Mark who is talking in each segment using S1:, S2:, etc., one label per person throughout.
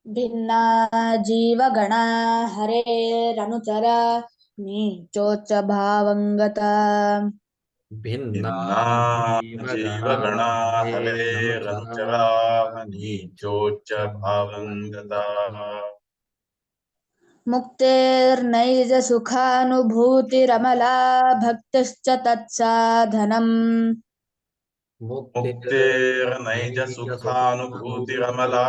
S1: ಭಿನ್ನಾ ಜೀವಗಣಾ ಹರೇರನುಚರ ನೀಚೋಚ್ಚ ಭಾವಂಗತ.
S2: ಭಿನ್ನಾ
S3: ಜೀವಗಣಾ ಹರೇರನುಚರಾ ನೀಚೋಚ್ಚ ಭಾವಂಗತಾ.
S1: ಮುಕ್ತೇರ್ನೈಜ ಸುಖಾನುಭೂತಿರಮಲಾ ಭಕ್ತಿಶ್ಚ ತತ್ಸಾಧನಂ.
S3: ಮುಕ್ತೇರ್ನೈಜ ಸುಖಾನುಭೂತಿರಮಲಾ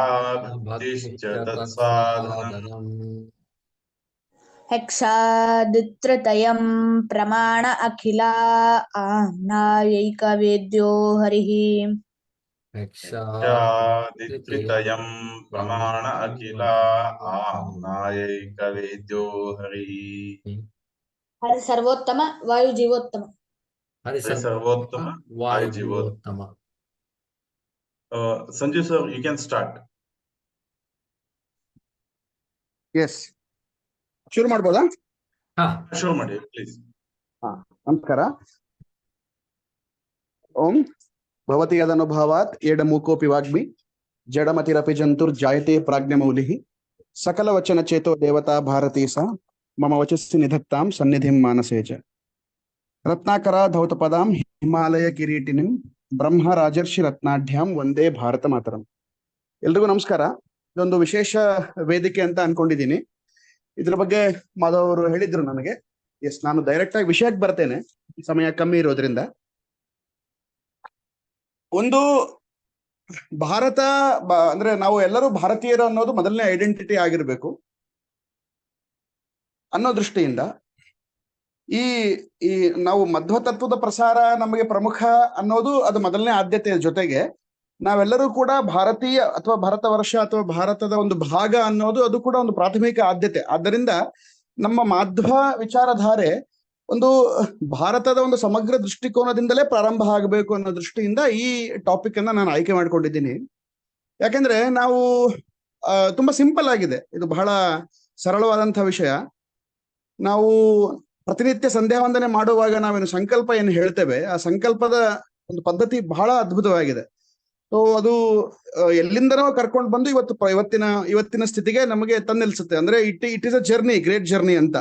S3: ಭಕ್ತಿಶ್ಚ ತತ್ಸಾಧನಂ.
S1: ಹೆಕ್ಷಾದಿತ್ರತಯಂ ಪ್ರಮಾಣ ಅಖಿಲಾ ಆಮ್ನಾಯೈಕವೇದ್ಯೋ ಹರಿಃ.
S3: ಹೆಕ್ಷಾದಿತ್ರಯಂ ಪ್ರಮಾಣ ಅಖಿಲ ಆಮ್ನಾಯೈಕವೇದ್ಯೋ ಹರಿಃ.
S1: ಹರಿ ಸರ್ವೋತ್ತಮ ವಾಯು ಜೀವೋತ್ತಮ.
S2: ಹರಿ
S3: ಸರ್ವೋತ್ತಮ ವಾಯು ಜೀವೋತ್ತಮ. Sanju sir, you can start.
S4: Yes, ಶುರು ಮಾಡ್ಬೋದಾ?
S3: ಶುರು ಮಾಡಿ ಪ್ಲೀಸ್.
S4: ನಮಸ್ಕಾರ. ಓಂ ಭವತಿ ಯದನುಭಾವಾತ್ ಏಡಮೂಕೋಪಿ ವಾಗ್ಮಿ ಜಡಮತಿರಪಿ ಜಂತುರ್ಜಾಯತೆ ಪ್ರಾಜ್ಞಮೌಲಿಃ. ಸಕಲ ವಚನ ಚೇತೋ ದೇವತಾ ಭಾರತೀ ಸಾ ಮಮ ವಚಸ್ಸಿ ನಿಧತ್ತಾಂ ಸನ್ನಿಧಿಂ ಮಾನಸೇ ಚ. ರತ್ನಾಕರ ಧೌತಪದಾಂ ಹಿಮಾಲಯ ಕಿರೀಟಿನಿಂ ಬ್ರಹ್ಮ ರಾಜರ್ಷಿ ರತ್ನಾಢ್ಯಾಂ ವಂದೇ ಭಾರತ ಮಾತರಂ. ಎಲ್ರಿಗೂ ನಮಸ್ಕಾರ. ಇದೊಂದು ವಿಶೇಷ ವೇದಿಕೆ ಅಂತ ಅನ್ಕೊಂಡಿದ್ದೀನಿ. ಇದ್ರ ಬಗ್ಗೆ ಮಾಧವ್ ಅವರು ಹೇಳಿದ್ರು ನನಗೆ. ಎಸ್, ನಾನು ಡೈರೆಕ್ಟ್ ಆಗಿ ವಿಷಯಕ್ಕೆ ಬರ್ತೇನೆ, ಸಮಯ ಕಮ್ಮಿ ಇರೋದ್ರಿಂದ. ಒಂದು ಭಾರತ ಅಂದ್ರೆ ನಾವು ಎಲ್ಲರೂ ಭಾರತೀಯರು ಅನ್ನೋದು ಮೊದಲನೇ ಐಡೆಂಟಿಟಿ ಆಗಿರ್ಬೇಕು ಅನ್ನೋ ದೃಷ್ಟಿಯಿಂದ ಈ ಈ ನಾವು ಮಧ್ವ ತತ್ವದ ಪ್ರಸಾರ ನಮಗೆ ಪ್ರಮುಖ ಅನ್ನೋದು ಅದು ಮೊದಲನೇ ಆದ್ಯತೆಯ ಜೊತೆಗೆ ನಾವೆಲ್ಲರೂ ಕೂಡ ಭಾರತೀಯ ಅಥವಾ ಭಾರತ ವರ್ಷ ಅಥವಾ ಭಾರತದ ಒಂದು ಭಾಗ ಅನ್ನೋದು ಅದು ಕೂಡ ಒಂದು ಪ್ರಾಥಮಿಕ ಆದ್ಯತೆ. ಆದ್ದರಿಂದ ನಮ್ಮ ಮಾಧ್ವ ವಿಚಾರಧಾರೆ ಒಂದು ಭಾರತದ ಒಂದು ಸಮಗ್ರ ದೃಷ್ಟಿಕೋನದಿಂದಲೇ ಪ್ರಾರಂಭ ಆಗಬೇಕು ಅನ್ನೋ ದೃಷ್ಟಿಯಿಂದ ಈ ಟಾಪಿಕ್ ಅನ್ನ ನಾನು ಆಯ್ಕೆ ಮಾಡ್ಕೊಂಡಿದ್ದೀನಿ. ಯಾಕೆಂದ್ರೆ ನಾವು ತುಂಬಾ ಸಿಂಪಲ್ ಆಗಿದೆ, ಇದು ಬಹಳ ಸರಳವಾದಂತಹ ವಿಷಯ. ನಾವು ಪ್ರತಿನಿತ್ಯ ಸಂಧ್ಯಾ ವಂದನೆ ಮಾಡುವಾಗ ನಾವೇನು ಸಂಕಲ್ಪ ಏನು ಹೇಳ್ತೇವೆ, ಆ ಸಂಕಲ್ಪದ ಒಂದು ಪದ್ಧತಿ ಬಹಳ ಅದ್ಭುತವಾಗಿದೆ. ಸೊ ಅದು ಎಲ್ಲಿಂದನೋ ಕರ್ಕೊಂಡು ಬಂದು ಇವತ್ತಿನ ಸ್ಥಿತಿಗೆ ನಮಗೆ ತಂದಿಲ್ಸುತ್ತೆ. ಅಂದ್ರೆ it is a journey, great journey ಅಂತ.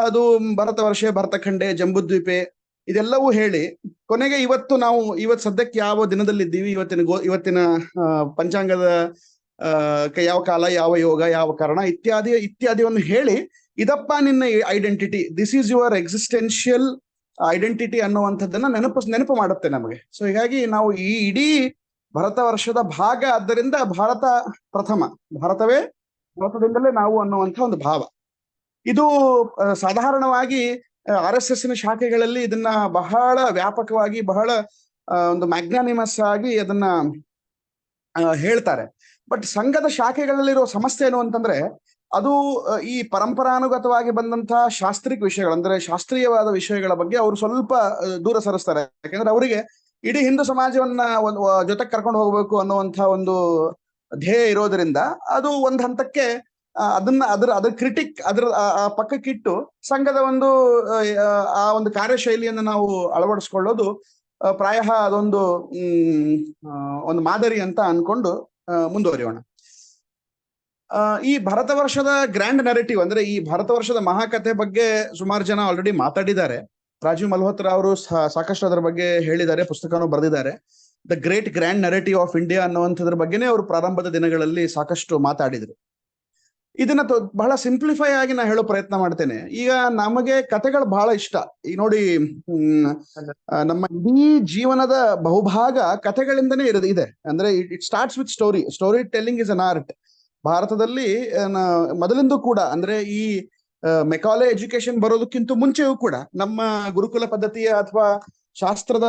S4: ಅದು ಭರತ ವರ್ಷೆ, ಭರತಖಂಡೆ, ಜಂಬೂದ್ವೀಪೆ ಇದೆಲ್ಲವೂ ಹೇಳಿ ಕೊನೆಗೆ ಇವತ್ತು ಸದ್ಯಕ್ಕೆ ಯಾವ ದಿನದಲ್ಲಿದ್ದೀವಿ, ಇವತ್ತಿನ ಪಂಚಾಂಗದ ಯಾವ ಕಾಲ, ಯಾವ ಯೋಗ, ಯಾವ ಕಾರಣ ಇತ್ಯಾದಿಯನ್ನು ಹೇಳಿ ಇದಪ್ಪ ನಿನ್ನ identity, this is your existential identity ಅನ್ನುವಂಥದ್ದನ್ನ ನೆನಪು ಮಾಡುತ್ತೆ ನಮಗೆ. ಸೊ ಹೀಗಾಗಿ ನಾವು ಈ ಇಡೀ ಭರತ ವರ್ಷದ ಭಾಗ, ಆದ್ದರಿಂದ ಭಾರತ ಪ್ರಥಮ, ಭಾರತದಿಂದಲೇ ನಾವು ಅನ್ನುವಂಥ ಒಂದು ಭಾವ. ಇದು ಸಾಧಾರಣವಾಗಿ RSS ಶಾಖೆಗಳಲ್ಲಿ ಇದನ್ನ ಬಹಳ ವ್ಯಾಪಕವಾಗಿ, ಬಹಳ ಒಂದು ಮ್ಯಾಗ್ನಾನಿಮಸ್ ಆಗಿ ಅದನ್ನ ಹೇಳ್ತಾರೆ. ಬಟ್ ಸಂಘದ ಶಾಖೆಗಳಲ್ಲಿರೋ ಸಮಸ್ಯೆ ಏನು ಅಂತಂದ್ರೆ, ಅದು ಈ ಪರಂಪರಾನುಗತವಾಗಿ ಬಂದಂತಹ ಶಾಸ್ತ್ರಿಕ ವಿಷಯಗಳು, ಅಂದ್ರೆ ಶಾಸ್ತ್ರೀಯವಾದ ವಿಷಯಗಳ ಬಗ್ಗೆ ಅವರು ಸ್ವಲ್ಪ ದೂರ ಸರಿಸ್ತಾರೆ. ಯಾಕಂದ್ರೆ ಅವರಿಗೆ ಇಡೀ ಹಿಂದೂ ಸಮಾಜವನ್ನ ಜೊತೆಗೆ ಕರ್ಕೊಂಡು ಹೋಗ್ಬೇಕು ಅನ್ನುವಂಥ ಒಂದು ಧ್ಯೇಯ ಇರೋದ್ರಿಂದ ಅದು ಒಂದು ಹಂತಕ್ಕೆ ಅದ್ರ ಕ್ರಿಟಿಕ್ ಪಕ್ಕಕ್ಕಿಟ್ಟು ಸಂಘದ ಆ ಒಂದು ಕಾರ್ಯಶೈಲಿಯನ್ನು ನಾವು ಅಳವಡಿಸ್ಕೊಳ್ಳೋದು ಪ್ರಾಯಃ ಅದೊಂದು ಒಂದು ಮಾದರಿ ಅಂತ ಅನ್ಕೊಂಡು ಮುಂದುವರಿಯೋಣ. ಈ ಭಾರತ ವರ್ಷದ ಗ್ರ್ಯಾಂಡ್ ನರೇಟಿವ್, ಅಂದ್ರೆ ಈ ಭಾರತ ವರ್ಷದ ಮಹಾಕಥೆ ಬಗ್ಗೆ ಸುಮಾರು ಜನ ಆಲ್ರೆಡಿ ಮಾತಾಡಿದ್ದಾರೆ. ರಾಜೀವ್ ಮಲ್ಹೋತ್ರಾ ಅವರು ಸಾಕಷ್ಟು ಅದರ ಬಗ್ಗೆ ಹೇಳಿದ್ದಾರೆ, ಪುಸ್ತಕನೂ ಬರೆದಿದ್ದಾರೆ. The great grand narrative of India ಅನ್ನುವಂಥದ್ರ ಬಗ್ಗೆನೇ ಅವರು ಪ್ರಾರಂಭದ ದಿನಗಳಲ್ಲಿ ಸಾಕಷ್ಟು ಮಾತಾಡಿದ್ರು. ಇದನ್ನ ಬಹಳ ಸಿಂಪ್ಲಿಫೈ ಆಗಿ ನಾ ಹೇಳೋ ಪ್ರಯತ್ನ ಮಾಡ್ತೇನೆ. ಈಗ ನಮಗೆ ಕಥೆಗಳು ಬಹಳ ಇಷ್ಟ. ಈಗ ನೋಡಿ, ನಮ್ಮ ಇಡೀ ಜೀವನದ ಬಹುಭಾಗ ಕಥೆಗಳಿಂದನೇ ಇದೆ. ಅಂದ್ರೆ it starts with story telling is an art. ಭಾರತದಲ್ಲಿ ಮೊದಲಿಂದ ಕೂಡ, ಅಂದ್ರೆ ಈ ಮೆಕಾಲೆ ಎಜುಕೇಶನ್ ಬರೋದಕ್ಕಿಂತ ಮುಂಚೆಯೂ ಕೂಡ ನಮ್ಮ ಗುರುಕುಲ ಪದ್ಧತಿಯ ಅಥವಾ ಶಾಸ್ತ್ರದ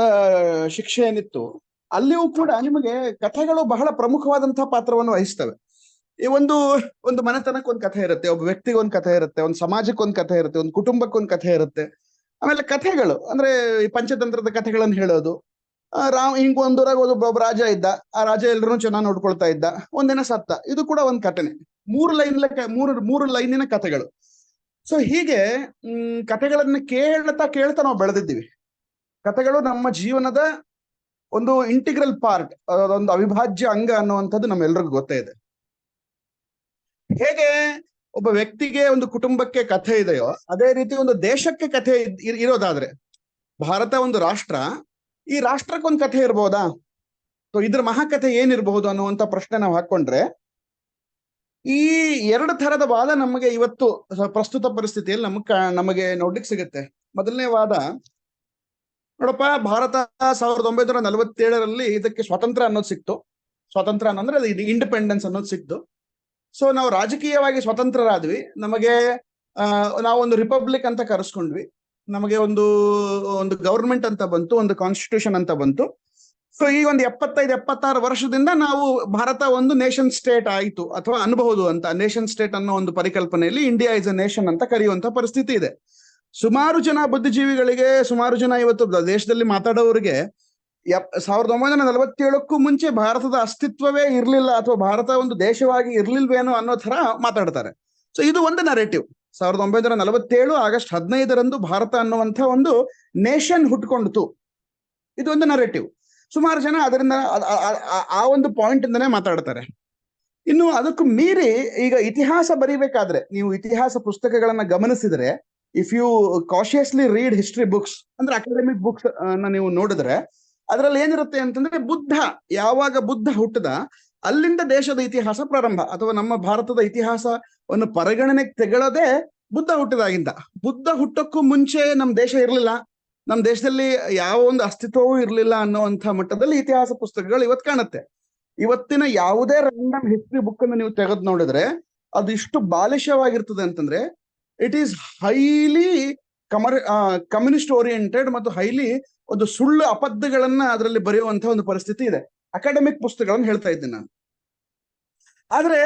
S4: ಶಿಕ್ಷೆ ಏನಿತ್ತು, ಅಲ್ಲಿಯೂ ಕೂಡ ನಿಮಗೆ ಕಥೆಗಳು ಬಹಳ ಪ್ರಮುಖವಾದಂತಹ ಪಾತ್ರವನ್ನು ವಹಿಸ್ತವೆ. ಈ ಒಂದು ಮನೆತನಕ್ಕೆ ಒಂದು ಕಥೆ ಇರುತ್ತೆ, ಒಬ್ಬ ವ್ಯಕ್ತಿಗೆ ಒಂದು ಕಥೆ ಇರುತ್ತೆ, ಒಂದು ಸಮಾಜಕ್ಕೆ ಒಂದು ಕಥೆ ಇರುತ್ತೆ, ಒಂದು ಕುಟುಂಬಕ್ಕೆ ಒಂದು ಕಥೆ ಇರುತ್ತೆ. ಆಮೇಲೆ ಕಥೆಗಳು ಅಂದ್ರೆ ಈ ಪಂಚತಂತ್ರದ ಕಥೆಗಳನ್ನು ಹೇಳೋದು. ಹಿಂಗ್ ಒಂದೂರಾಗ ಒಬ್ಬ ರಾಜ ಇದ್ದ, ಆ ರಾಜ ಎಲ್ರೂ ಚೆನ್ನಾಗಿ ನೋಡ್ಕೊಳ್ತಾ ಇದ್ದ, ಒಂದಿನ ಸತ್ತ, ಇದು ಕೂಡ ಒಂದು ಕಥೆನೆ. ಮೂರು ಲೈನಿನ ಕಥೆಗಳು. ಸೊ ಹೀಗೆ ಕಥೆಗಳನ್ನ ಕೇಳ್ತಾ ನಾವು ಬೆಳೆದಿದ್ದೀವಿ. ಕಥೆಗಳು ನಮ್ಮ ಜೀವನದ ಒಂದು ಇಂಟಿಗ್ರಲ್ ಪಾರ್ಟ್, ಒಂದು ಅವಿಭಾಜ್ಯ ಅಂಗ ಅನ್ನುವಂಥದ್ದು ನಮ್ಮೆಲ್ರಿಗೂ ಗೊತ್ತೇ ಇದೆ. ಹೇಗೆ ಒಬ್ಬ ವ್ಯಕ್ತಿಗೆ ಒಂದು ಕುಟುಂಬಕ್ಕೆ ಕಥೆ ಇದೆಯೋ ಅದೇ ರೀತಿ ಒಂದು ದೇಶಕ್ಕೆ ಕಥೆ ಇರೋದಾದ್ರೆ, ಭಾರತ ಒಂದು ರಾಷ್ಟ್ರ, ಈ ರಾಷ್ಟ್ರಕ್ಕೊಂದು ಕಥೆ ಇರ್ಬೋದಾ, ಇದ್ರ ಮಹಾಕಥೆ ಏನಿರಬಹುದು ಅನ್ನುವಂತ ಪ್ರಶ್ನೆ ನಾವು ಹಾಕೊಂಡ್ರೆ, ಈ ಎರಡು ಥರದ ವಾದ ನಮಗೆ ಇವತ್ತು ಪ್ರಸ್ತುತ ಪರಿಸ್ಥಿತಿಯಲ್ಲಿ ನಮಗೆ ನೋಡ್ಲಿಕ್ಕೆ ಸಿಗುತ್ತೆ. ಮೊದಲನೇ ವಾದ, ನೋಡಪ್ಪ, ಭಾರತ 1947ರಲ್ಲಿ ಇದಕ್ಕೆ ಸ್ವಾತಂತ್ರ್ಯ ಅನ್ನೋದು ಸಿಕ್ತು. ಸ್ವಾತಂತ್ರ್ಯ ಅನ್ನೋದ್ರೆ ಅದು ಇಂಡಿಪೆಂಡೆನ್ಸ್ ಅನ್ನೋದು ಸಿಕ್ತು. ಸೊ ನಾವು ರಾಜಕೀಯವಾಗಿ ಸ್ವತಂತ್ರರಾದ್ವಿ, ನಮಗೆ ನಾವೊಂದು ರಿಪಬ್ಲಿಕ್ ಅಂತ ಕರೆಸ್ಕೊಂಡ್ವಿ, ನಮಗೆ ಒಂದು ಗವರ್ಮೆಂಟ್ ಅಂತ ಬಂತು, ಒಂದು ಕಾನ್ಸ್ಟಿಟ್ಯೂಷನ್ ಅಂತ ಬಂತು. ಸೊ ಈ ಒಂದು 75-76 ವರ್ಷದಿಂದ ನಾವು ಭಾರತ ಒಂದು ನೇಷನ್ ಸ್ಟೇಟ್ ಆಯಿತು, ಅಥವಾ ಅನ್ಬಹುದು ಅಂತ. ನೇಷನ್ ಸ್ಟೇಟ್ ಅನ್ನೋ ಒಂದು ಪರಿಕಲ್ಪನೆಯಲ್ಲಿ ಇಂಡಿಯಾ ಇಸ್ ಅ ನೇಷನ್ ಅಂತ ಕರೆಯುವಂತ ಪರಿಸ್ಥಿತಿ ಇದೆ. ಸುಮಾರು ಜನ ಬುದ್ಧಿಜೀವಿಗಳಿಗೆ, ಸುಮಾರು ಜನ ಇವತ್ತು ದೇಶದಲ್ಲಿ ಮಾತಾಡೋರಿಗೆ 1947ಕ್ಕೂ ಮುಂಚೆ ಭಾರತದ ಅಸ್ತಿತ್ವವೇ ಇರ್ಲಿಲ್ಲ, ಅಥವಾ ಭಾರತ ಒಂದು ದೇಶವಾಗಿ ಇರ್ಲಿಲ್ವೇನೋ ಅನ್ನೋ ತರ ಮಾತಾಡ್ತಾರೆ. ಸೊ ಇದು ಒಂದು ನರೇಟಿವ್. 1947 ಆಗಸ್ಟ್ 15ರಂದು ಭಾರತ ಅನ್ನುವಂಥ ಒಂದು ನೇಷನ್ ಹುಟ್ಕೊಂಡಿತು. ಇದು ಒಂದು ನರೇಟಿವ್. ಸುಮಾರು ಜನ ಅದರಿಂದ ಆ ಒಂದು ಪಾಯಿಂಟ್ ಇಂದನೇ ಮಾತಾಡ್ತಾರೆ. ಇನ್ನು ಅದಕ್ಕೂ ಮೀರಿ ಈಗ ಇತಿಹಾಸ ಬರೀಬೇಕಾದ್ರೆ, ನೀವು ಇತಿಹಾಸ ಪುಸ್ತಕಗಳನ್ನ ಗಮನಿಸಿದ್ರೆ, if you cautiously read history books, ಅಂದ್ರೆ ಅಕಾಡೆಮಿಕ್ ಬುಕ್ಸ್ ನೀವು ನೋಡಿದ್ರೆ, ಅದರಲ್ಲಿ ಏನಿರುತ್ತೆ ಅಂತಂದ್ರೆ, ಯಾವಾಗ ಬುದ್ಧ ಹುಟ್ಟದ ಅಲ್ಲಿಂದ ದೇಶದ ಇತಿಹಾಸ ಪ್ರಾರಂಭ, ಅಥವಾ ನಮ್ಮ ಭಾರತದ ಇತಿಹಾಸವನ್ನು ಪರಿಗಣನೆಗೆ ತೆಗೊಳ್ಳೋದೇ ಬುದ್ಧ ಹುಟ್ಟಿದಾಗಿಂದ. ಬುದ್ಧ ಹುಟ್ಟಕ್ಕೂ ಮುಂಚೆ ನಮ್ಮ ದೇಶ ಇರಲಿಲ್ಲ, ನಮ್ಮ ದೇಶದಲ್ಲಿ ಯಾವ ಒಂದು ಅಸ್ತಿತ್ವವೂ ಇರಲಿಲ್ಲ ಅನ್ನುವಂಥ ಮಟ್ಟದಲ್ಲಿ ಇತಿಹಾಸ ಪುಸ್ತಕಗಳು ಇವತ್ತು ಕಾಣುತ್ತೆ. ಇವತ್ತಿನ ಯಾವುದೇ ರ್ಯಾಂಡಮ್ ಹಿಸ್ಟ್ರಿ ಬುಕ್ ಅನ್ನು ನೀವು ತೆಗೆದು ನೋಡಿದ್ರೆ ಅದು ಇಷ್ಟು ಬಾಲಿಶವಾಗಿರ್ತದೆ ಅಂತಂದ್ರೆ, it is highly communist oriented ಮತ್ತು ಹೈಲಿ ಒಂದು ಸುಳ್ಳು ಅಪದ್ಧಗಳನ್ನ ಅದರಲ್ಲಿ ಬರೆಯುವಂತಹ ಒಂದು ಪರಿಸ್ಥಿತಿ ಇದೆ. ಅಕಾಡೆಮಿಕ್ ಪುಸ್ತಕಗಳನ್ನು ಹೇಳ್ತಾ ಇದ್ದೀನಿ ನಾನು. ಆದ್ರೆ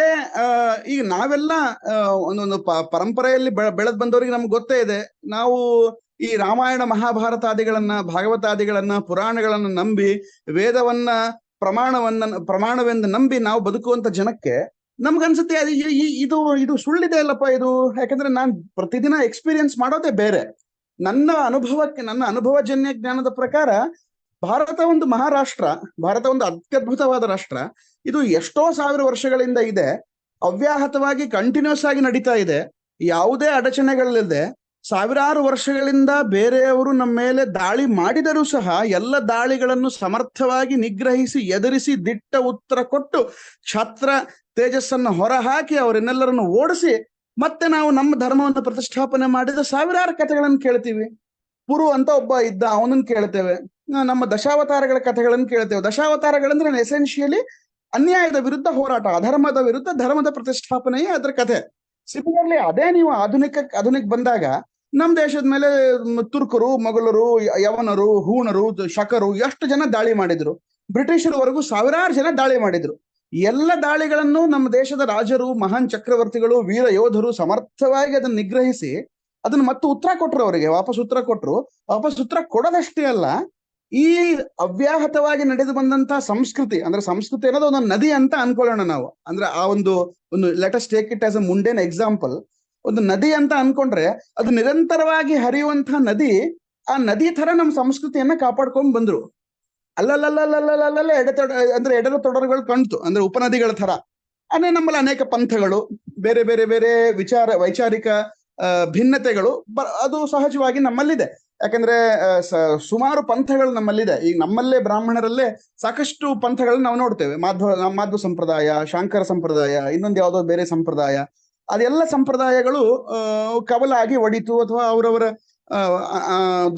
S4: ಈಗ ನಾವೆಲ್ಲ ಒಂದೊಂದು ಪರಂಪರೆಯಲ್ಲಿ ಬೆಳೆದ್ ಬಂದವರಿಗೆ ನಮ್ಗೆ ಗೊತ್ತೇ ಇದೆ. ನಾವು ಈ ರಾಮಾಯಣ ಮಹಾಭಾರತಾದಿಗಳನ್ನ, ಭಾಗವತಾದಿಗಳನ್ನ, ಪುರಾಣಗಳನ್ನ ನಂಬಿ, ವೇದವನ್ನ ಪ್ರಮಾಣವೆಂದು ನಂಬಿ ನಾವು ಬದುಕುವಂತ ಜನಕ್ಕೆ ನಮ್ಗನ್ಸುತ್ತೆ ಇದು ಸುಳ್ಳಿದೆ ಅಲ್ಲಪ್ಪ ಇದು. ಯಾಕಂದ್ರೆ ನಾನು ಪ್ರತಿದಿನ ಎಕ್ಸ್ಪೀರಿಯನ್ಸ್ ಮಾಡೋದೇ ಬೇರೆ. ನನ್ನ ಅನುಭವಜನ್ಯ ಜ್ಞಾನದ ಪ್ರಕಾರ ಭಾರತ ಒಂದು ಮಹಾರಾಷ್ಟ್ರ, ಭಾರತ ಒಂದು ಅತ್ಯದ್ಭುತವಾದ ರಾಷ್ಟ್ರ. ಇದು ಎಷ್ಟೋ ಸಾವಿರ ವರ್ಷಗಳಿಂದ ಇದೆ, ಅವ್ಯಾಹತವಾಗಿ ಕಂಟಿನ್ಯೂಸ್ ಆಗಿ ನಡೀತಾ ಇದೆ, ಯಾವುದೇ ಅಡಚಣೆಗಳಿಲ್ಲದೆ. ಸಾವಿರಾರು ವರ್ಷಗಳಿಂದ ಬೇರೆಯವರು ನಮ್ಮ ಮೇಲೆ ದಾಳಿ ಮಾಡಿದರೂ ಸಹ ಎಲ್ಲ ದಾಳಿಗಳನ್ನು ಸಮರ್ಥವಾಗಿ ನಿಗ್ರಹಿಸಿ, ಎದುರಿಸಿ, ದಿಟ್ಟ ಉತ್ತರ ಕೊಟ್ಟು, ಛತ್ರ ತೇಜಸ್ಸನ್ನು ಹೊರಹಾಕಿ ಅವರನ್ನೆಲ್ಲರನ್ನು ಓಡಿಸಿ ಮತ್ತೆ ನಾವು ನಮ್ಮ ಧರ್ಮವನ್ನು ಪ್ರತಿಷ್ಠಾಪನೆ ಮಾಡಿದ ಸಾವಿರಾರು ಕಥೆಗಳನ್ನು ಕೇಳ್ತೀವಿ. ಪುರು ಅಂತ ಒಬ್ಬ ಇದ್ದ, ಅವನನ್ನು ಕೇಳ್ತೇವೆ. ನಮ್ಮ ದಶಾವತಾರಗಳ ಕಥೆಗಳನ್ನು ಕೇಳ್ತೇವೆ. ದಶಾವತಾರಗಳಂದ್ರೆ ಎಸೆನ್ಷಿಯಲಿ ಅನ್ಯಾಯದ ವಿರುದ್ಧ ಹೋರಾಟ, ಅಧರ್ಮದ ವಿರುದ್ಧ ಧರ್ಮದ ಪ್ರತಿಷ್ಠಾಪನೆಯೇ ಅದರ ಕಥೆ. ಸಿಮಿಲರ್ಲಿ ಅದೇ ನೀವು ಆಧುನಿಕ ಬಂದಾಗ ನಮ್ಮ ದೇಶದ ಮೇಲೆ ತುರ್ಕರು, ಮೊಘಲರು, ಯವನರು, ಹೂಣರು, ಶಕರು ಎಷ್ಟು ಜನ ದಾಳಿ ಮಾಡಿದ್ರು. ಬ್ರಿಟಿಷರವರೆಗೂ ಸಾವಿರಾರು ಜನ ದಾಳಿ ಮಾಡಿದ್ರು. ಎಲ್ಲ ದಾಳಿಗಳನ್ನು ನಮ್ಮ ದೇಶದ ರಾಜರು, ಮಹಾನ್ ಚಕ್ರವರ್ತಿಗಳು, ವೀರ ಯೋಧರು ಸಮರ್ಥವಾಗಿ ಅದನ್ನು ನಿಗ್ರಹಿಸಿ ಅದನ್ನ ಮತ್ತೆ ಉತ್ತರ ಕೊಟ್ರು. ಅವರಿಗೆ ವಾಪಸ್ ಉತ್ತರ ಕೊಟ್ರು. ವಾಪಸ್ ಉತ್ತರ ಕೊಡೋದಷ್ಟೇ ಅಲ್ಲ, ಈ ಅವ್ಯಾಹತವಾಗಿ ನಡೆದು ಬಂದಂತಹ ಸಂಸ್ಕೃತಿ, ಅಂದ್ರೆ ಸಂಸ್ಕೃತಿ ಅನ್ನೋದು ಒಂದು ನದಿ ಅಂತ ಅನ್ಕೊಳ್ಳೋಣ ನಾವು. ಅಂದ್ರೆ ಆ ಒಂದು let us take it as a ಮುಂಡೇನ್ example. ಒಂದು ನದಿ ಅಂತ ಅನ್ಕೊಂಡ್ರೆ ಅದು ನಿರಂತರವಾಗಿ ಹರಿಯುವಂತಹ ನದಿ. ಆ ನದಿ ತರ ನಮ್ಮ ಸಂಸ್ಕೃತಿಯನ್ನ ಕಾಪಾಡ್ಕೊಂಡ್ ಬಂದ್ರು. ಅಲ್ಲಲ್ಲಲ್ಲಲ್ಲಲ್ಲಲ್ಲ ಎಡರ ತೊಡರುಗಳು ಕಾಣ್ತು, ಅಂದ್ರೆ ಉಪನದಿಗಳ ತರ. ಅಂದ್ರೆ ನಮ್ಮಲ್ಲಿ ಅನೇಕ ಪಂಥಗಳು, ಬೇರೆ ಬೇರೆ ಬೇರೆ ವೈಚಾರಿಕ ಭಿನ್ನತೆಗಳು ಅದು ಸಹಜವಾಗಿ ನಮ್ಮಲ್ಲಿದೆ. ಯಾಕಂದ್ರೆ ಸುಮಾರು ಪಂಥಗಳು ನಮ್ಮಲ್ಲಿದೆ. ಈಗ ನಮ್ಮಲ್ಲೇ ಬ್ರಾಹ್ಮಣರಲ್ಲೇ ಸಾಕಷ್ಟು ಪಂಥಗಳನ್ನ ನಾವು ನೋಡ್ತೇವೆ. ಮಾಧ್ವ ಸಂಪ್ರದಾಯ, ಶಾಂಕರ ಸಂಪ್ರದಾಯ, ಇನ್ನೊಂದು ಯಾವುದೋ ಬೇರೆ ಸಂಪ್ರದಾಯ. ಅದೆಲ್ಲ ಸಂಪ್ರದಾಯಗಳು ಕವಲಾಗಿ ಒಡಿತು, ಅಥವಾ ಅವರವರ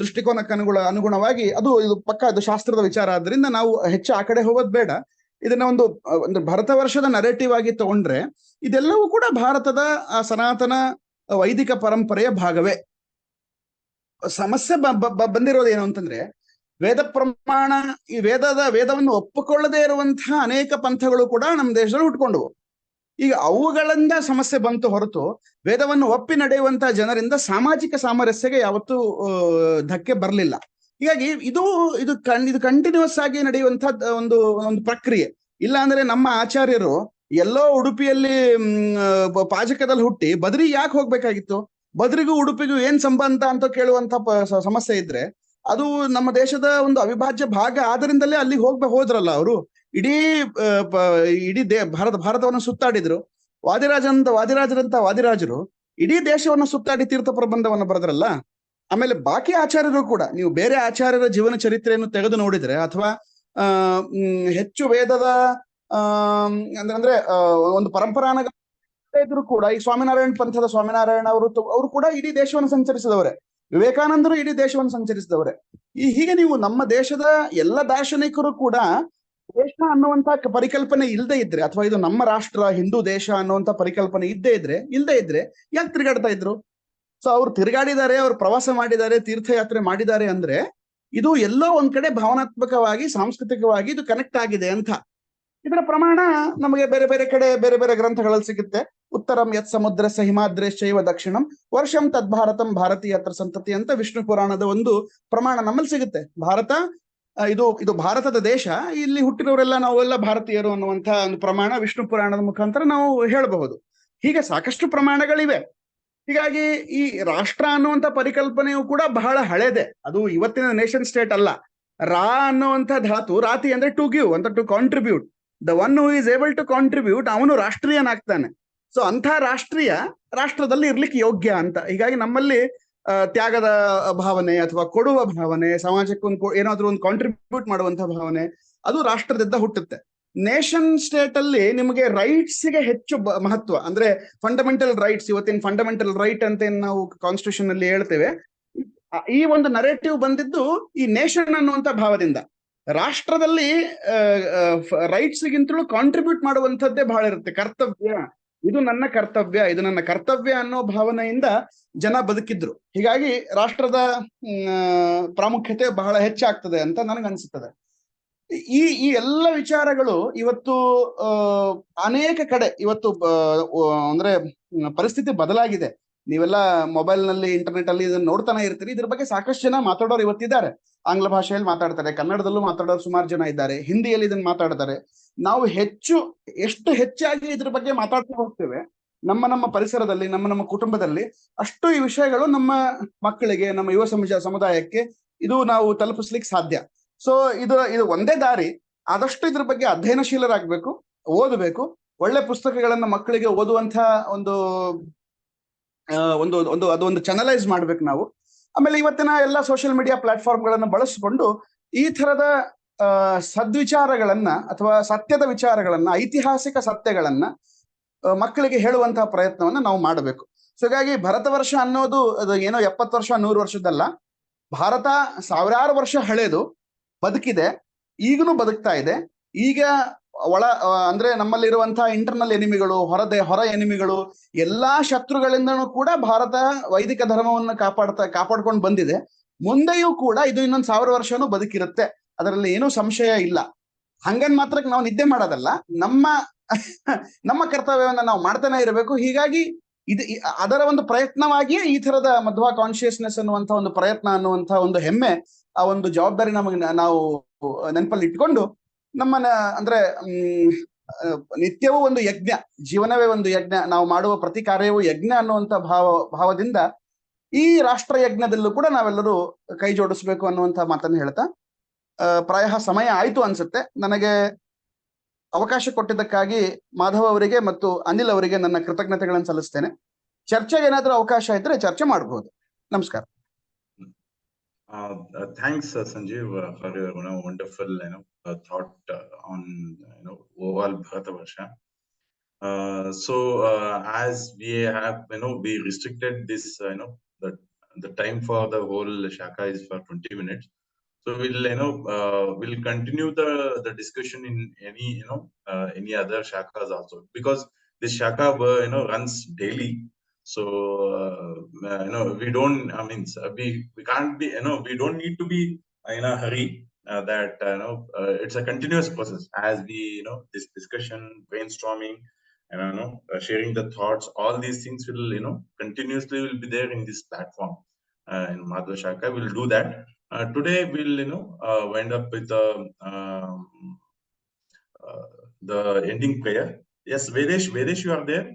S4: ದೃಷ್ಟಿಕೋನಕ್ಕೆ ಅನುಗುಣವಾಗಿ ಇದು ಪಕ್ಕ ಅದು ಶಾಸ್ತ್ರದ ವಿಚಾರ. ಆದ್ರಿಂದ ನಾವು ಹೆಚ್ಚು ಆ ಕಡೆ ಹೋಗೋದು ಬೇಡ. ಇದನ್ನ ಒಂದು ಭರತ ವರ್ಷದ ನರೇಟಿವ್ ಆಗಿ ತಗೊಂಡ್ರೆ ಇದೆಲ್ಲವೂ ಕೂಡ ಭಾರತದ ಸನಾತನ ವೈದಿಕ ಪರಂಪರೆಯ ಭಾಗವೇ. ಸಮಸ್ಯೆ ಬಂದಿರೋದೇನು ಅಂತಂದ್ರೆ, ವೇದ ಪ್ರಮಾಣ, ಈ ವೇದವನ್ನು ಒಪ್ಪಿಕೊಳ್ಳದೇ ಇರುವಂತಹ ಅನೇಕ ಪಂಥಗಳು ಕೂಡ ನಮ್ಮ ದೇಶದಲ್ಲಿ ಹುಟ್ಕೊಂಡವು. ಈಗ ಅವುಗಳಿಂದ ಸಮಸ್ಯೆ ಬಂತು ಹೊರತು ವೇದವನ್ನು ಒಪ್ಪಿ ನಡೆಯುವಂತಹ ಜನರಿಂದ ಸಾಮಾಜಿಕ ಸಾಮರಸ್ಯಗೆ ಯಾವತ್ತೂ ಧಕ್ಕೆ ಬರಲಿಲ್ಲ. ಹೀಗಾಗಿ ಇದು ಕಂಟಿನ್ಯೂಸ್ ಆಗಿ ನಡೆಯುವಂತಹ ಒಂದು ಪ್ರಕ್ರಿಯೆ. ಇಲ್ಲ ಅಂದ್ರೆ ನಮ್ಮ ಆಚಾರ್ಯರು ಎಲ್ಲೋ ಉಡುಪಿಯಲ್ಲಿ ಪಾಜಕದಲ್ಲಿ ಹುಟ್ಟಿ ಬದ್ರಿ ಯಾಕೆ ಹೋಗ್ಬೇಕಾಗಿತ್ತು? ಬದ್ರಿಗೂ ಉಡುಪಿಗೂ ಏನ್ ಸಂಬಂಧ ಅಂತ ಕೇಳುವಂತ ಸಮಸ್ಯೆ ಇದ್ರೆ, ಅದು ನಮ್ಮ ದೇಶದ ಒಂದು ಅವಿಭಾಜ್ಯ ಭಾಗ ಆದ್ದರಿಂದಲೇ ಅಲ್ಲಿ ಹೋದ್ರಲ್ಲ ಅವರು. ಇಡೀ ಇಡೀ ಭಾರತವನ್ನು ಸುತ್ತಾಡಿದ್ರು. ವಾದಿರಾಜರು ಇಡೀ ದೇಶವನ್ನು ಸುತ್ತಾಡಿ ತೀರ್ಥ ಪ್ರಬಂಧವನ್ನು ಬರೆದ್ರಲ್ಲ. ಆಮೇಲೆ ಬಾಕಿ ಆಚಾರ್ಯರು ಕೂಡ, ನೀವು ಬೇರೆ ಆಚಾರ್ಯರ ಜೀವನ ಚರಿತ್ರೆಯನ್ನು ತೆಗೆದು ನೋಡಿದ್ರೆ, ಅಥವಾ ಹೆಚ್ಚು ವೇದದ ಅಂದ್ರೆ ಒಂದು ಪರಂಪರಾನ ಇದ್ರು ಕೂಡ, ಈ ಸ್ವಾಮಿನಾರಾಯಣ ಪಂಥದ ಸ್ವಾಮಿನಾರಾಯಣ ಅವರು ಕೂಡ ಇಡೀ ದೇಶವನ್ನು ಸಂಚರಿಸಿದವರೇ. ವಿವೇಕಾನಂದರು ಇಡೀ ದೇಶವನ್ನು ಸಂಚರಿಸಿದವರೇ. ಹೀಗೆ ನೀವು ನಮ್ಮ ದೇಶದ ಎಲ್ಲ ದಾರ್ಶನಿಕರು ಕೂಡ ದೇಶ ಅನ್ನುವಂತ ಪರಿಕಲ್ಪನೆ ಇಲ್ಲದೆ ಇದ್ರೆ, ಅಥವಾ ಇದು ನಮ್ಮ ರಾಷ್ಟ್ರ ಹಿಂದೂ ದೇಶ ಅನ್ನುವಂತ ಪರಿಕಲ್ಪನೆ ಇಲ್ಲದೆ ಇದ್ರೆ ಯಾಕೆ ತಿರುಗಾಡ್ತಾ ಇದ್ರು? ಸೊ ಅವ್ರು ತಿರುಗಾಡಿದ್ದಾರೆ, ಅವ್ರು ಪ್ರವಾಸ ಮಾಡಿದ್ದಾರೆ, ತೀರ್ಥಯಾತ್ರೆ ಮಾಡಿದ್ದಾರೆ ಅಂದ್ರೆ ಇದು ಎಲ್ಲೋ ಒಂದ್ ಕಡೆ ಭಾವನಾತ್ಮಕವಾಗಿ, ಸಾಂಸ್ಕೃತಿಕವಾಗಿ ಇದು ಕನೆಕ್ಟ್ ಆಗಿದೆ ಅಂತ. ಇದರ ಪ್ರಮಾಣ ನಮಗೆ ಬೇರೆ ಬೇರೆ ಕಡೆ ಬೇರೆ ಬೇರೆ ಗ್ರಂಥಗಳಲ್ಲಿ ಸಿಗುತ್ತೆ. ಉತ್ತರಂ ಯತ್ ಸಮುದ್ರಸ್ಯ ಹಿಮಾದ್ರೇಶ್ಚೈವ ದಕ್ಷಿಣಂ ವರ್ಷಂ ತದ್ಭಾರತಂ ಭಾರತೀಯತ್ರ ಸಂತತಿ ಅಂತ ವಿಷ್ಣು ಪುರಾಣದ ಒಂದು ಪ್ರಮಾಣ ನಮ್ಮಲ್ಲಿ ಸಿಗುತ್ತೆ. ಭಾರತ ಇದು ಭಾರತದ ದೇಶ, ಇಲ್ಲಿ ಹುಟ್ಟಿದವರೆಲ್ಲ ನಾವೆಲ್ಲ ಭಾರತೀಯರು ಅನ್ನುವಂತ ಒಂದು ಪ್ರಮಾಣ ವಿಷ್ಣು ಪುರಾಣದ ಮುಖಾಂತರ ನಾವು ಹೇಳಬಹುದು. ಹೀಗೆ ಸಾಕಷ್ಟು ಪ್ರಮಾಣಗಳಿವೆ. ಹೀಗಾಗಿ ಈ ರಾಷ್ಟ್ರ ಅನ್ನುವಂಥ ಪರಿಕಲ್ಪನೆಯು ಕೂಡ ಬಹಳ ಹಳೇದೆ. ಅದು ಇವತ್ತಿನ ನೇಷನ್ ಸ್ಟೇಟ್ ಅಲ್ಲ. ರಾ ಅನ್ನುವಂಥ ಧಾತು, ರಾತಿ ಅಂದ್ರೆ ಟು ಗಿವ್ ಅಂತ, to contribute. The one who is able to contribute, ಅವನು ರಾಷ್ಟ್ರೀಯನಾಗ್ತಾನೆ. ಸೊ ಅಂಥ ರಾಷ್ಟ್ರದಲ್ಲಿ ಇರ್ಲಿಕ್ಕೆ ಯೋಗ್ಯ ಅಂತ. ಹೀಗಾಗಿ ನಮ್ಮಲ್ಲಿ ತ್ಯಾಗದ ಭಾವನೆ ಅಥವಾ ಕೊಡುವ ಭಾವನೆ, ಸಮಾಜಕ್ಕೆ ಏನಾದ್ರೂ ಒಂದು ಕಾಂಟ್ರಿಬ್ಯೂಟ್ ಮಾಡುವಂತ ಭಾವನೆ, ಅದು ರಾಷ್ಟ್ರದಿಂದ ಹುಟ್ಟುತ್ತೆ. ನೇಷನ್ ಸ್ಟೇಟ್ ಅಲ್ಲಿ ನಿಮಗೆ ರೈಟ್ಸ್ ಗೆ ಹೆಚ್ಚು ಮಹತ್ವ, ಅಂದ್ರೆ ಫಂಡಮೆಂಟಲ್ ರೈಟ್ಸ್. ಇವತ್ತಿನ ಫಂಡಮೆಂಟಲ್ ರೈಟ್ ಅಂತ ನಾವು ಕಾನ್ಸ್ಟಿಟ್ಯೂಷನ್ ಅಲ್ಲಿ ಹೇಳ್ತೇವೆ. ಈ ಒಂದು ನರೇಟಿವ್ ಬಂದಿದ್ದು ಈ ನೇಷನ್ ಅನ್ನುವಂತ ಭಾವದಿಂದ. ರಾಷ್ಟ್ರದಲ್ಲಿ ರೈಟ್ಸ್ ಗಿಂತಲೂ ಕಾಂಟ್ರಿಬ್ಯೂಟ್ ಮಾಡುವಂಥದ್ದೇ ಬಹಳ ಇರುತ್ತೆ. ಕರ್ತವ್ಯ, ಇದು ನನ್ನ ಕರ್ತವ್ಯ ಅನ್ನೋ ಭಾವನೆಯಿಂದ ಜನ ಬದುಕಿದ್ರು. ಹೀಗಾಗಿ ರಾಷ್ಟ್ರದ ಪ್ರಾಮುಖ್ಯತೆ ಬಹಳ ಹೆಚ್ಚಾಗ್ತದೆ ಅಂತ ನನಗನ್ಸುತ್ತದೆ. ಈ ಎಲ್ಲ ವಿಚಾರಗಳು ಇವತ್ತು ಅನೇಕ ಕಡೆ ಇವತ್ತು ಅಂದ್ರೆ ಪರಿಸ್ಥಿತಿ ಬದಲಾಗಿದೆ. ನೀವೆಲ್ಲ ಮೊಬೈಲ್ ನಲ್ಲಿ, ಇಂಟರ್ನೆಟ್ ಅಲ್ಲಿ ಇದನ್ನ ನೋಡ್ತಾನೆ ಇರ್ತೀರಿ. ಇದ್ರ ಬಗ್ಗೆ ಸಾಕಷ್ಟು ಜನ ಮಾತಾಡೋರು ಇವತ್ತಿದ್ದಾರೆ. ಆಂಗ್ಲ ಭಾಷೆಯಲ್ಲಿ ಮಾತಾಡ್ತಾರೆ, ಕನ್ನಡದಲ್ಲೂ ಮಾತಾಡೋರು ಸುಮಾರು ಜನ ಇದ್ದಾರೆ, ಹಿಂದಿಯಲ್ಲಿ ಇದನ್ನ ಮಾತಾಡ್ತಾರೆ. ನಾವು ಎಷ್ಟು ಹೆಚ್ಚಾಗಿ ಇದ್ರ ಬಗ್ಗೆ ಮಾತಾಡ್ತಾ ಹೋಗ್ತೇವೆ ನಮ್ಮ ಪರಿಸರದಲ್ಲಿ, ನಮ್ಮ ಕುಟುಂಬದಲ್ಲಿ, ಅಷ್ಟು ಈ ವಿಷಯಗಳು ನಮ್ಮ ಮಕ್ಕಳಿಗೆ, ನಮ್ಮ ಯುವ ಸಮುದಾಯಕ್ಕೆ ಇದು ನಾವು ತಲುಪಿಸ್ಲಿಕ್ಕೆ ಸಾಧ್ಯ. ಸೊ ಇದು ಒಂದೇ ದಾರಿ. ಆದಷ್ಟು ಇದ್ರ ಬಗ್ಗೆ ಅಧ್ಯಯನಶೀಲರಾಗಬೇಕು, ಓದಬೇಕು, ಒಳ್ಳೆ ಪುಸ್ತಕಗಳನ್ನ ಮಕ್ಕಳಿಗೆ ಓದುವಂತ ಅದೊಂದು ಚಾನಲೈಸ್ ಮಾಡ್ಬೇಕು ನಾವು. ಆಮೇಲೆ ಇವತ್ತಿನ ಎಲ್ಲ ಸೋಷಿಯಲ್ ಮೀಡಿಯಾ ಪ್ಲಾಟ್ಫಾರ್ಮ್ ಗಳನ್ನ ಬಳಸಿಕೊಂಡು ಈ ತರದ ಸದ್ವಿಚಾರಗಳನ್ನ ಅಥವಾ ಸತ್ಯದ ವಿಚಾರಗಳನ್ನ, ಐತಿಹಾಸಿಕ ಸತ್ಯಗಳನ್ನ ಮಕ್ಕಳಿಗೆ ಹೇಳುವಂತಹ ಪ್ರಯತ್ನವನ್ನ ನಾವು ಮಾಡಬೇಕು. ಸೊ ಹೀಗಾಗಿ ಭಾರತ ವರ್ಷ ಅನ್ನೋದು ಅದು ಏನೋ 70 ವರ್ಷ 100 ವರ್ಷದಲ್ಲ. ಭಾರತ ಸಾವಿರಾರು ವರ್ಷ ಹಳೇದು, ಬದುಕಿದೆ, ಈಗಲೂ ಬದುಕ್ತಾ ಇದೆ. ಈಗ ಅಂದ್ರೆ ನಮ್ಮಲ್ಲಿರುವಂತಹ ಇಂಟರ್ನಲ್ ಎನಿಮಿಗಳು, ಹೊರ ಎನಿಮಿಗಳು, ಎಲ್ಲಾ ಶತ್ರುಗಳಿಂದನೂ ಕೂಡ ಭಾರತ ವೈದಿಕ ಧರ್ಮವನ್ನು ಕಾಪಾಡ್ಕೊಂಡು ಬಂದಿದೆ. ಮುಂದೆಯೂ ಕೂಡ ಇದು ಇನ್ನೊಂದು 1000 ವರ್ಷನೂ ಬದುಕಿರುತ್ತೆ, ಅದರಲ್ಲಿ ಏನೂ ಸಂಶಯ ಇಲ್ಲ. ಹಂಗನ್ ಮಾತ್ರಕ್ಕೆ ನಾವು ನಿದ್ದೆ ಮಾಡೋದಲ್ಲ, ನಮ್ಮ ಕರ್ತವ್ಯವನ್ನ ನಾವು ಮಾಡ್ತಾನೆ ಇರಬೇಕು. ಹೀಗಾಗಿ ಅದರ ಒಂದು ಪ್ರಯತ್ನವಾಗಿಯೇ ಈ ತರದ ಮಧ್ವ ಕಾನ್ಶಿಯಸ್ನೆಸ್ ಅನ್ನುವಂಥ ಒಂದು ಪ್ರಯತ್ನ, ಅನ್ನುವಂಥ ಒಂದು ಹೆಮ್ಮೆ, ಆ ಒಂದು ಜವಾಬ್ದಾರಿ ನಮಗೆ ನಾವು ನೆನಪಲ್ಲಿ ಇಟ್ಕೊಂಡು ನಮ್ಮನ್ನ ಅಂದ್ರೆ ನಿತ್ಯವೂ ಒಂದು ಯಜ್ಞ, ಜೀವನವೇ ಒಂದು ಯಜ್ಞ, ನಾವು ಮಾಡುವ ಪ್ರತಿ ಕಾರ್ಯವೂ ಯಜ್ಞ ಅನ್ನುವಂಥ ಭಾವದಿಂದ ಈ ರಾಷ್ಟ್ರ ಯಜ್ಞದಲ್ಲೂ ಕೂಡ ನಾವೆಲ್ಲರೂ ಕೈ ಜೋಡಿಸ್ಬೇಕು ಅನ್ನುವಂಥ ಮಾತನ್ನು ಹೇಳ್ತಾ ಪ್ರಾಯ ಸಮಯ ಆಯ್ತು ಅನ್ಸುತ್ತೆ. ನನಗೆ ಅವಕಾಶ ಕೊಟ್ಟಿದ್ದಕ್ಕಾಗಿ ಮಾಧವ್ ಅವರಿಗೆ ಮತ್ತು ಅನಿಲ್ ಅವರಿಗೆ ನನ್ನ ಕೃತಜ್ಞತೆಗಳನ್ನು ಸಲ್ಲಿಸ್ತೇನೆ. ಚರ್ಚೆಗೆ ಏನಾದ್ರೂ ಅವಕಾಶ ಇದ್ರೆ ಚರ್ಚೆ ಮಾಡಬಹುದು. ನಮಸ್ಕಾರ.
S3: Thanks, Sanjeev, for your wonderful thought on overall Bharatavarsha. So as we have we restricted this the time for the whole shaka is for 20 minutes. So we'll continue the discussion in any other shakas also, because this shaka runs daily. So we don't, we can't be, we don't need to be in a hurry. That it's a continuous process as we this discussion, brainstorming, and sharing the thoughts. All these things will continuously will be there in this platform. In Madhva Shaka, we'll do that. Today we'll wind up with the ending prayer. Yes, Vedesh, you are there?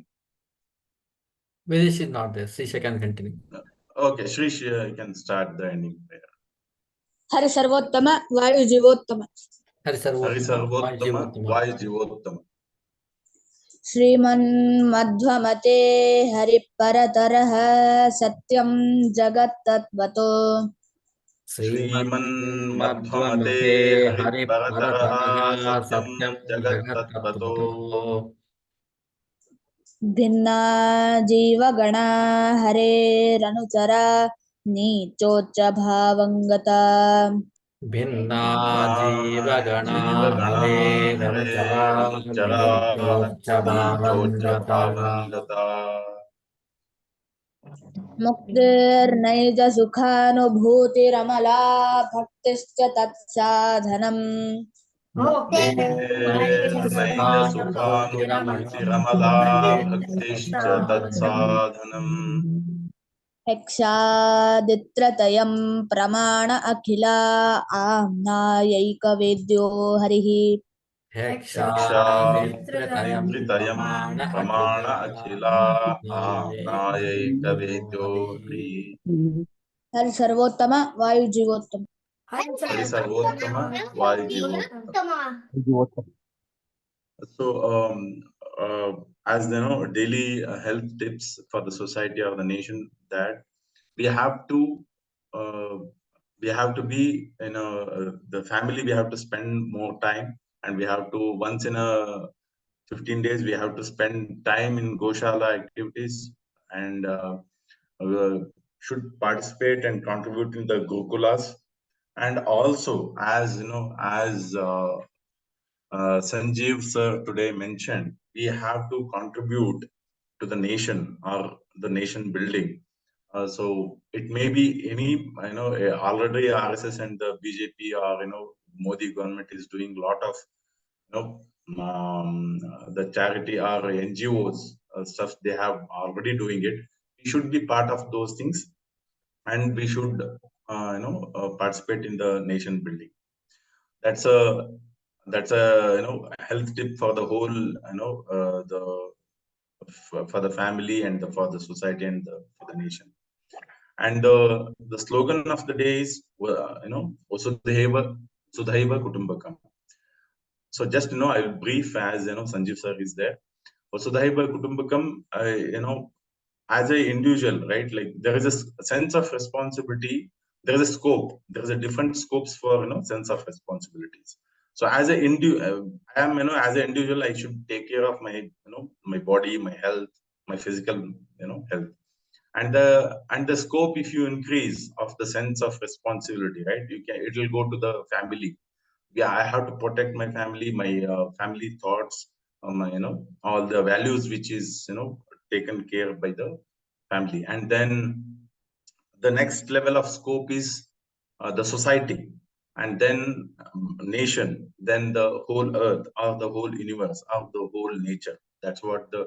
S2: Vedesh is not there. Srisha can continue.
S3: Okay, Srisha, you can start the ending prayer.
S1: ಹರಿ ಸರ್ವೋತ್ತಮ ವಾಯು ಜೀವೋತ್ತಮ.
S2: ಹರಿ
S3: ಹರಿ
S2: ಸರ್ವೋತ್ತಮ
S3: ಸರ್ವೋತ್ತಮ
S2: ವಾಯುಜೀವೋತ್ತಮ.
S3: ವಾಯು ಜೀವೋತ್ತಮ.
S1: ಶ್ರೀಮನ್ಮಧ್ವಮತೆ ಹರಿಪರತರಃ ಸತ್ಯಂ ಜಗತ್ತತ್ವತೋ.
S3: ಶ್ರೀಮನ್ಮಧ್ವಮತೆ ಹರಿಪರತರಃ ಸತ್ಯಂ ಜಗತ್ತತ್ವತೋ.
S1: ಭಿನ್ನಾ ಜೀವಗಣಾ ಹರೇರನುಚರ ನೀಚೋಚ್ಚ ಭಾವಂಗತಾ.
S2: ಭಿನ್ನಾ
S3: ಜೀವಗಣ
S2: ಜೀವಗಣಾ
S3: ಹರೇರನುಚರ
S2: ಹರೇರನುಚರ
S3: ನೀಚೋಚ್ಚ ಭಾವಂಗತ.
S1: ಮುಕ್ತಿರ್ನೈಜ ಸುಖಾನುಭೂತಿರಮಲಾ ಭಕ್ತಿಶ್ಚ ತತ್ಸಾಧನಂ.
S3: ನೈಜ ಸುಖಾನುಭೂತಿರಮಲಾ ಭಕ್ತಿಶ್ಚ ತತ್ಸಾಧನಂ.
S1: ಯಕ್ಷಾದಿತ್ರತಯಂ ಪ್ರಮಾಣ ಅಖಿಲಾ ಆಮ್ನಾಯೈಕವೇದ್ಯೋ ಹರಿಃ.
S2: ಯಕ್ಷಾದಿತ್ರತಯಂ
S3: ತ್ರಿತಯಂ ಪ್ರಮಾಣ ಅಖಿಲಾ ಆಮ್ನಾಯೈಕವೇದ್ಯೋ ಹರಿ.
S1: ಹರಿ ಸರ್ವೋತ್ತಮ ವಾಯು ಜೀವೋತ್ತಮ.
S3: ಹರಿ ಸರ್ವೋತ್ತಮ Vayu ಜೀವೋತ್ತಮ. So, as you know, daily health tips for the society or the nation, that we have to be, the family, we have to spend more time, and we have to, once in a 15 days, we have to spend time in Goshala activities, and should participate and contribute in the Gokulas. And also, as you know, as Sanjeev sir today mentioned, we have to contribute to the nation or the nation building. So it may be any, already RSS and the BJP or Modi government is doing a lot of the charity or NGOs stuff. They have already doing it. We should be part of those things, and we should participate in the nation building. That's a health tip for the whole, for the family and for the society and for the nation. And the slogan of the day is Vasudhaiva Kutumbakam. So just I will brief, as Sanjeev sir is there. Vasudhaiva Kutumbakam, as an individual, right? Like there is a sense of responsibility. There is a scope. There is a different scopes for sense of responsibilities. So as an as an individual, I should take care of my my body, my health, my physical health, and the scope, if you increase of the sense of responsibility, right? It will go to the family. Yeah, I have to protect my family, my family thoughts, my all the values which is taken care by the family. And then the next level of scope is the society, and then nation, then the whole earth or the whole universe or the whole nature. That's what the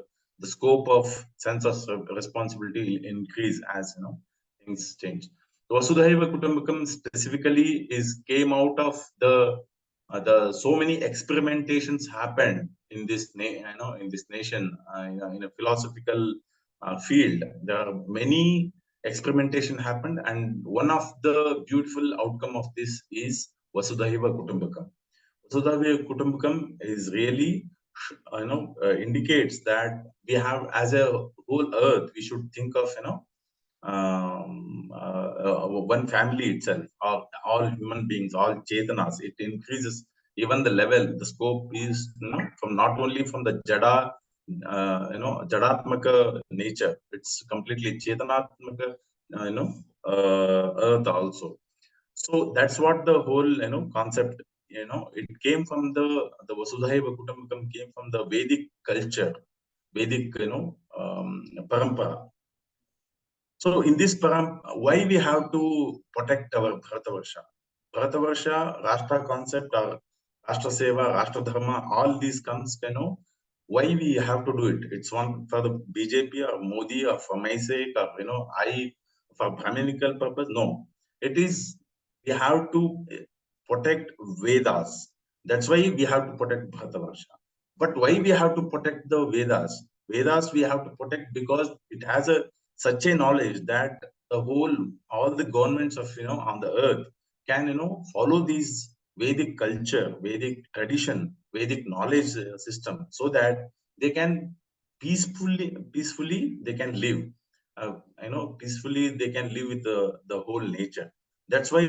S3: scope of sense of responsibility will increase as things change. So Vasudhaiva Kutumbakam specifically came out of the so many experimentations happened in this in this nation, in a philosophical field. There are many experimentation happened, and one of the beautiful outcome of this is Vasudhaiva Kutumbakam. Vasudhaiva Kutumbakam is really indicates that we have, as a whole earth, we should think of one family itself, all human beings, all chetanas. It increases even the level, the scope is from not only from the jada jadatmaka nature, it's completely chetanatmaka earth also. So that's what the whole concept, it came from the Vasudhaiva Kutumbakam came from the Vedic culture, Vedic parampara. So in this why we have to protect our Bharatavarsha? Bharatavarsha, Rashtra concept, or Rashtra Seva, Rashtra Dharma, all these comes, why we have to do it? It's one for the BJP or Modi or for my sake, or for Brahminical purpose. No, it is we have to protect Vedas. That's why we have to protect Bharatavarsha. But why we have to protect the Vedas? Vedas we have to protect because it has such a knowledge that all the governments of on the earth can, follow these Vedic culture, Vedic tradition, Vedic knowledge system, so that they can peacefully they can live. Peacefully they can live with the whole nature. That's why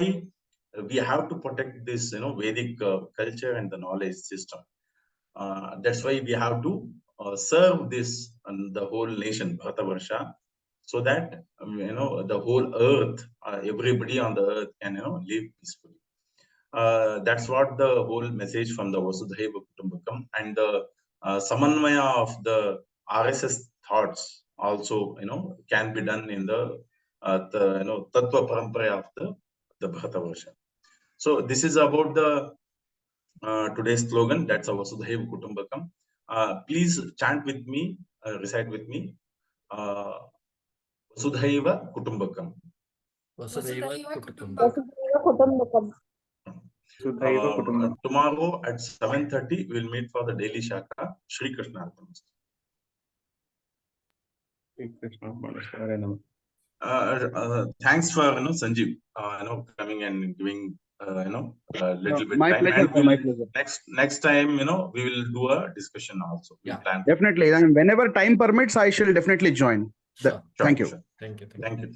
S3: we have to protect this, Vedic culture and the knowledge system. That's why we have to serve this and the whole nation, Bharatavarsha, so that the whole earth, everybody on the earth can live peacefully. That's what the whole message from the Vasudhaiva Kutumbakam, and the samanvaya of the RSS thoughts also can be done in the Tattva Parampara of the Bharatavarsha. So this is about the today's slogan. That's a Vasudhaiva Kutumbakam. Please chant with me, recite with me. Vasudhaiva Kutumbakam.
S2: Vasudhaiva Kutumbakam.
S3: Tomorrow at 7:30 we'll meet for the daily Shaka. Shri Krishna Arpanastu. Thanks for Sanjeev, coming and giving a little bit
S4: My
S3: time.
S4: pleasure,
S3: And
S4: my pleasure.
S3: next time we will do a discussion also. We'll
S2: Yeah.
S3: plan.
S4: Definitely. And whenever time permits, I shall definitely join.
S2: Sure.
S4: Thank you.
S3: Sure.
S2: Thank you.
S3: Thank you.